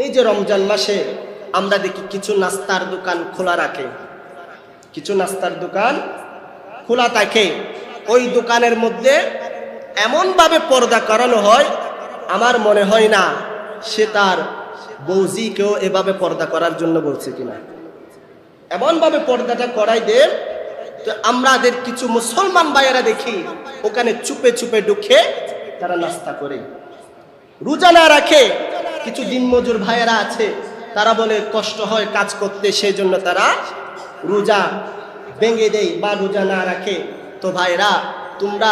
এই যে রমজান মাসে আমরা দেখি কিছু নাস্তার দোকান খোলা রাখে, কিছু নাস্তার দোকান খোলা থাকে। ওই দোকানের মধ্যে এমনভাবে পর্দা করানো হয়, আমার মনে হয় না সে তার বৌজিকেও এভাবে পর্দা করার জন্য বলছে কিনা। এমনভাবে পর্দাটা করাই দে, তো আমাদের কিছু মুসলমান ভাইয়েরা দেখি ওখানে চুপে চুপে ঢুকে তারা নাস্তা করে, রোজা না রাখে। কিছু দিনমজুর ভাইয়েরা আছে, তারা বলে কষ্ট হয় কাজ করতে, সেই জন্য তারা রোজা ভেঙে দেয় বা রোজা না রাখে। তো ভাইরা, তোমরা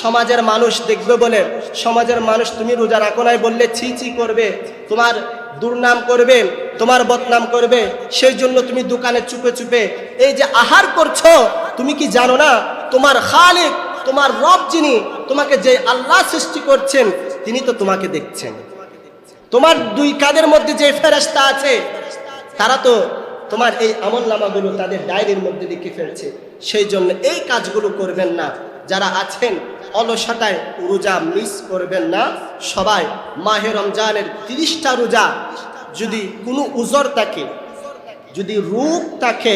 সমাজের মানুষ দেখবে বলে, সমাজের মানুষ তুমি রোজা রাখো নাই বললে ছি ছি করবে, তোমার দুর্নাম করবে, তোমার বদনাম করবে, সেই জন্য তুমি দোকানে চুপে চুপে এই যে আহার করছো। তুমি কি জানো না তোমার খালিক, তোমার রব, যিনি তোমাকে যে আল্লাহ সৃষ্টি করছেন, তিনি তো তোমাকে দেখছেন। তোমার দুই কাঁধের মধ্যে যে ফেরেশতা আছে, তারা তো তোমার এই আমলনামাগুলো তাদের ডায়েরির মধ্যে লিখে ফেলছে। সেই জন্য এই কাজগুলো করবেন না। যারা আছেন অলসতায় রোজা মিস করবেন না। সবাই মাহে রমজানের 30টা রোজা, যদি কোনো উজর থাকে, যদি রোগ থাকে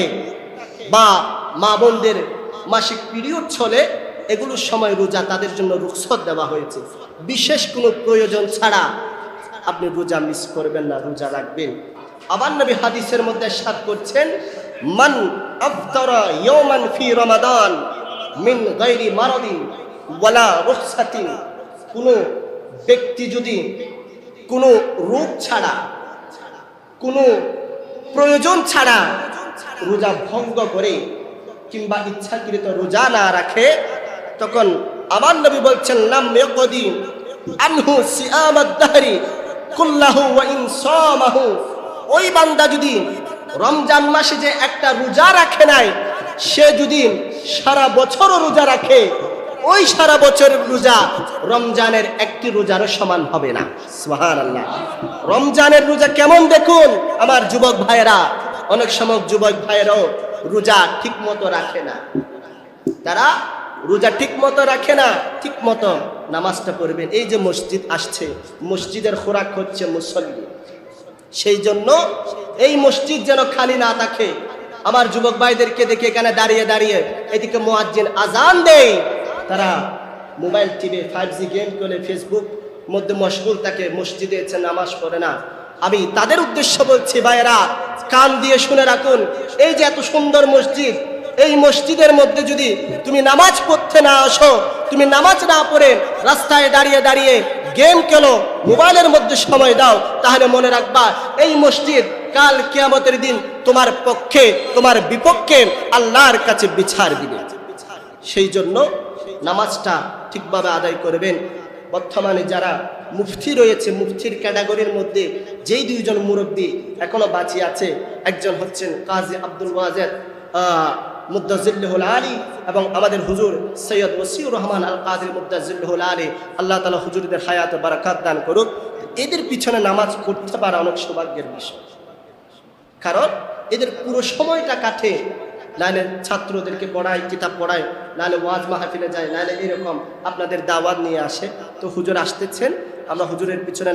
বা মা বোনদের মাসিক পিরিয়ড চলে, এগুলোর সময় রোজা তাদের জন্য রুখসত দেওয়া হয়েছে। বিশেষ কোনো প্রয়োজন ছাড়া আপনি রোজা মিস করবেন না, রোজা রাখবেন। আবার নবী হাদিসের মধ্যে ইরশাদ করছেন, মান আফতারা ইয়াওমান ফি রমাদান মিন গায়রি মারাদিন ওয়ালা রুখসাতিন, কোনো ব্যক্তি যদি কোনো রোগ ছাড়া, কোনো প্রয়োজন ছাড়া রোজা ভঙ্গ করে কিংবা ইচ্ছাকৃত রোজা না রাখে, তখন আমার নবী বলছেন, লাম ইয়াকদি আনহু সিয়ামাদ দাহরি কুল্লাহু ওয়া ইন সামাহু। ওই বান্দা যদি রমজান মাসে যে একটা রোজা রাখে নাই, সে যদি সারা বছরও রোজা রাখে, ওই সারা বছরের রোজা রমজানের একটি রোজারও সমান হবে না। সুবহানাল্লাহ। রমজানের রোজা কেমন দেখুন আমার যুবক ভাইয়েরা, অনেক সময় যুবক ভাইয়েরাও রোজা ঠিক মতো রাখে না। তারা রোজা ঠিক মতো রাখে না, ঠিক মতো নামাজটা পড়বেন। এই যে মসজিদ আসছে, মসজিদের খোরাক হচ্ছে মুসল্লি, সেই জন্য এই মসজিদ যেন খালি না থাকে। আমার যুবক ভাইদেরকে দেখে এখানে দাঁড়িয়ে দাঁড়িয়ে এদিকে মুয়াজ্জিন আজান দেয়, তারা মোবাইল টিভি 5G গেম করে ফেসবুক মধ্যে মশগুল থাকে, মসজিদে এসে নামাজ পড়ে না। আমি তাদের উদ্দেশ্য বলছি, ভাইয়েরা কান দিয়ে শুনে রাখুন, এই যে এত সুন্দর মসজিদ, এই মসজিদের মধ্যে যদি তুমি নামাজ পড়তে না আসো, তুমি নামাজ না পড়ে রাস্তায় দাঁড়িয়ে দাঁড়িয়ে গেম খেলো, মোবাইলের মধ্যে সময় দাও, তাহলে মনে রাখবা এই মসজিদ কাল কিয়ামতের দিন তোমার পক্ষে তোমার বিপক্ষে আল্লাহর কাছে বিচার দিবে। সেই জন্য নামাজটা ঠিকভাবে আদায় করবেন। বর্তমানে যারা মুফতি রয়েছে, মুফতির ক্যাটাগরির মধ্যে যেই দুইজন মুরব্বী এখনো বাঁচি আছে, একজন হচ্ছেন কাজী আব্দুল ওয়াজেদ মুদ্দাজিল্লুহুল আলী এবং আমাদের হুজুর সৈয়দ ওসিউর রহমান আল কাদির মুদ্দাজিল্লুহুল আলী। আল্লাহ তাআলা হুজুরদের হায়াতে বারাকাত দান করুক। এদের পিছনে নামাজ পড়তে পারা অনেক সৌভাগ্যের বিষয়, কারণ এদের পুরো সময়টা কাটে, নাহলে ছাত্রদেরকে পড়ায়, কিতাব পড়ায়, নাহলে ওয়াজ মাহফিলে যায়, নাহলে এরকম আপনাদের দাওয়াত নিয়ে আসে। তো হুজুর আসতেছেন, আমরা হুজুরের পিছনে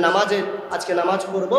আজকে নামাজ পড়ব।